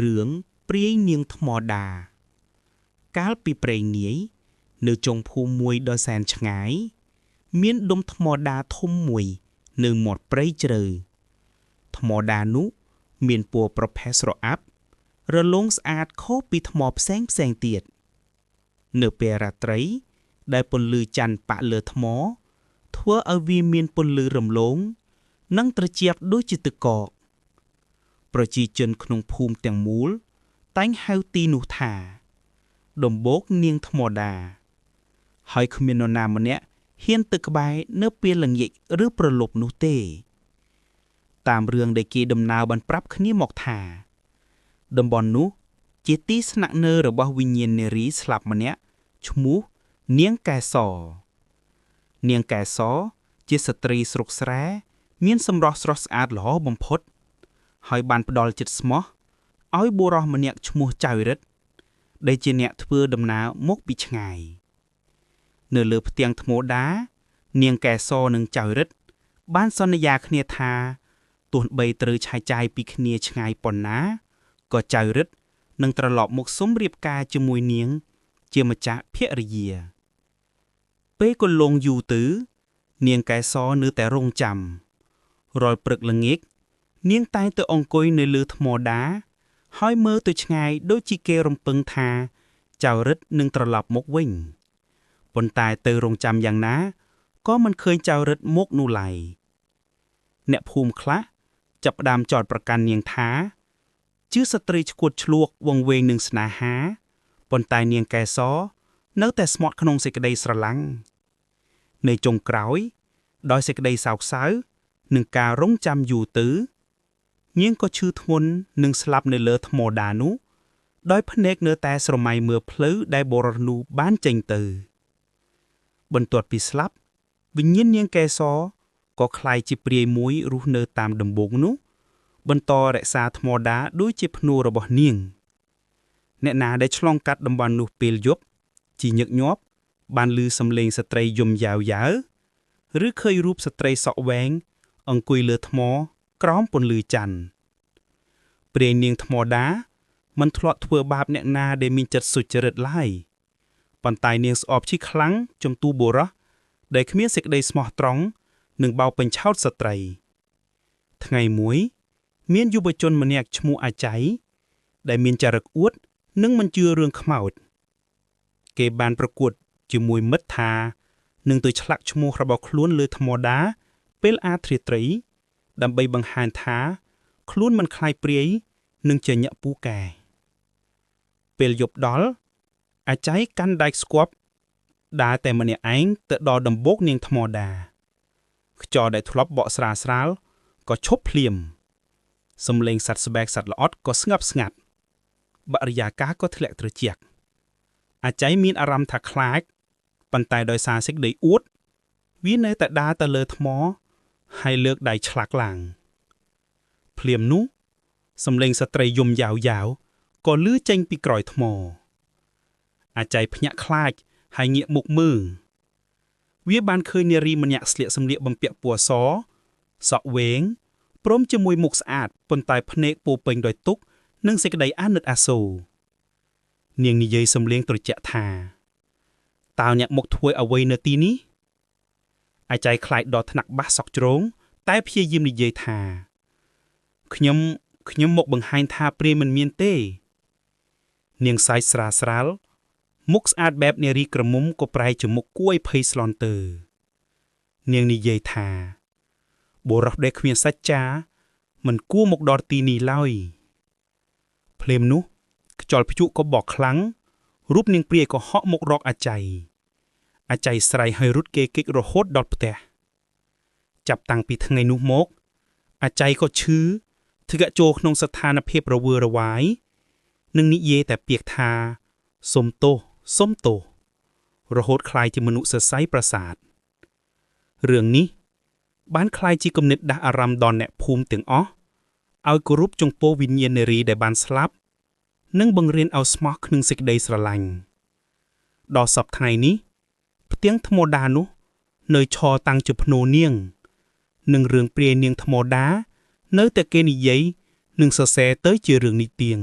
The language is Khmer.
រឿងព្រាយនាងថ្មដាកាលពីព្រេងនាយនៅចុងភូមិមួយដ៏សែនឆ្ងាយមានដុំថ្មដាធំមួយនៅមាត់ព្រៃជ្រៅថ្មដានោះមានពណ៌ប្រផេះស្រអាប់រលោងស្អាតខុសពីថ្មផ្សេងទៀតនៅពេលរាត្រីដែលពន្លឺច័ន្ទប៉ាក់លើថ្មធ្វើឲ្យវាមានពន្លឺរំលងនិងត្រជាក់ដូចជាទឹកកកប្រជាជនក្នុងភូមិទាំងមូលតែងហៅទីនោះថាដំបូកនាងថ្មដាហើយគ្មាននរណាម្នាក់ហ៊ានទៅក្បែរនៅពេលល្ងាចឬព្រលប់នោះទេតាមរឿងដែលគេដំណើរបានប្រាប់គ្នាមកថាតំបន់នោះជាទីស្នាក់នៅរបស់វិញ្ញាណនារីស្លាប់ម្នាក់ឈ្មោះនាងកែសនាងកែសជាស្ត្រីស្រុកស្រែមានសម្រស់ស្រស់ស្អាតល្អបំផុតហើយបានផ្ដល់ចិត្តស្មោះឲ្យបុរសម្នាក់ឈ្មោះចៅរិទ្ធដែលជាអ្នកធ្វើដំណើរមកពីឆ្ងាយនៅលើផ្ទាំងថ្មដានាងកែសនិងចៅរិទ្ធបានសន្យាគ្នាថាទោះបីត្រូវឆាយចាយពីគ្នាឆ្ងាយប៉ុណ្ណាក៏ចៅរិទ្ធនឹងត្រឡប់មកសុំរៀបការជាមួយនាងជាម្ចាស់ភរិយាពេលកន្លងយូរទៅនាងកែសនៅតែរង់ចាំរាល់ព្រឹកល្ងាចនាងតែងទៅអង្គុយនៅលើថ្មដាហើយមើលទៅឆ្ងាយដូចជាគេរំពឹងថាចៅរិទ្ធនឹងត្រឡប់មកវិញប៉ុន្តែទៅរង់ចាំយ៉ាងណាក៏មិនឃើញចៅរិទ្ធមកនោះឡើយអ្នកភូមិខ្លះចាប់ផ្ដើមចោទប្រកាន់នាងថាជាស្ត្រីឈួតឆ្លួកវង្វេងនឹងស្នេហាប៉ុន្តែនាងកែសនៅតែស្មត់ក្នុងសេចក្តីស្រឡាញ់នៅចុងក្រោយដោយសេចក្តីសោកសៅនឹងការរង់ចាំយូរទៅនាងក៏ឈឺធ្ងន់និងស្លាប់នៅលើថ្មដានោះដោយភ្នែកនៅតែស្រមៃមើលផ្លូវដែលបុរសនោះបានចេញទៅបន្ទាប់ពីស្លាប់វិញ្ញាណនាងកែសក៏คล้ายជាព្រាយមួយរស់នៅតាមដំបូងនោះបន្តរក្សាថ្មដាដូចជាភ្នួររបស់នាងអ្នកណាដែលឆ្លងកាត់តំបន់នោះពេលយប់ជាញឹកញាប់បានឮសំឡេងស្ត្រីយំយ៉ាវឬឃើញរូបស្ត្រីសក់វែងអង្គុយលើថ្មក្រោមពន្លឺច័ន្ទព្រាយនាងថ្មដាមិនធ្លាប់ធ្វើបាបអ្នកណាដែលមានចិត្តសុចរិតឡើយប៉ុន្តែនាងស្អប់ឈឺខ្លាំងចំទូបុរសដែលគ្មានសេចក្តីស្មោះត្រង់និងបោកបញ្ឆោតស្ត្រីថ្ងៃមួយមានយុវជនម្នាក់ឈ្មោះអាច័យដែលមានចរិតអួតនិងមិនជឿរឿងខ្មោចគេបានប្រកួតជាមួយមិត្តថានឹងទៅឆ្លាក់ឈ្មោះរបស់ខ្លួនលើថ្មដាពេលអាធ្រាត្រីដើម្បីបង្ហាញថាខ្លួនមិនខ្លាយព្រាយនឹងជាញាក់ពូកែពេលយប់ដល់អាច័យកាន់ដែកស្គប់ដើរតែម្នាក់ឯងទៅដល់ដំបូកនាងថ្មដាខ្យល់ដែលធ្លាប់បក់ស្រាលក៏ឈប់ភ្លាមសំឡេងសត្វស្បែកសត្វល្អិតក៏ស្ងប់ស្ងាត់បរិយាកាសក៏ធ្លាក់ត្រជាក់អាច័យមានអារម្មណ៍ថាខ្លាចប៉ុន្តែដោយសារសេចក្តីអួតវានៅតែដើរទៅលើថ្មហើយលើកដៃឆ្លាក់ឡើងភ្លាមនោះសំឡេងស្ត្រីយំយ៉ាវក៏លឺចេញពីក្រោយថ្មអាច័យភ្ញាក់ខ្លាចហើយងាកមុខមើលវាបានឃើញនារីម្នាក់ស្លៀកសម្លៀកបំពាក់ពណ៌សក់វែងព្រមជាមួយមុខស្អាតប៉ុន្តែភ្នែកពោពេញដោយទុក្ខនិងសេចក្តីអាណិតអាសូរនាងនិយាយសំឡេងត្រជាក់ថាតើអ្នកមកធ្វើអ្វីនៅទីនេះអាច័យខ្លាចដល់ថ្នាក់បាសសក់ជ្រងតែព្យាយាមនិយាយថាខ្ញុំមកបង្ហាញថាព្រាយមិនមានទេនាងសាយស្រាលមុខស្អាតបែបនារីក្រមុំក៏ប្រែជាមុខគួរឲ្យភ័យស្លន់ទើនាងនិយាយថាបុរសដែលគ្មានសច្ចាមិនគួរមកដល់ទីនេះឡើយភ្លាមនោះខ្យល់ព្យុះក៏បក់ខ្លាំងរូបនាងព្រាយក៏ហក់មករកអាច័យស្រែកឲ្យរត់គេកិច្ចរហូតដល់ផ្ទះចាប់តាំងពីថ្ងៃនោះមកអាច័យក៏ឈឺធ្លាក់ចូលក្នុងស្ថានភាពរវើរវាយនិងនិយាយតែពាក្យថាសុំទោសរហូតคล้ายជាមនុស្សសរសៃប្រសាទរឿងនេះបានคล้ายជាគំនិតដាស់អារម្មណ៍ដល់អ្នកភូមិទាំងអស់ឲ្យគោរពចំពោះវិញ្ញាណនារីដែលបានស្លាប់និងបង្រៀនឲ្យស្មោះក្នុងសេចក្តីស្រឡាញ់ដល់សព្វថ្ងៃនេះផ្ទាំងថ្មដានោះនៅឈរតាំងជាភ្នូនាងនិងរឿងព្រាយនាងថ្មដានៅតែគេនិយាយ នឹងសរសេរទៅជារឿងនិទាន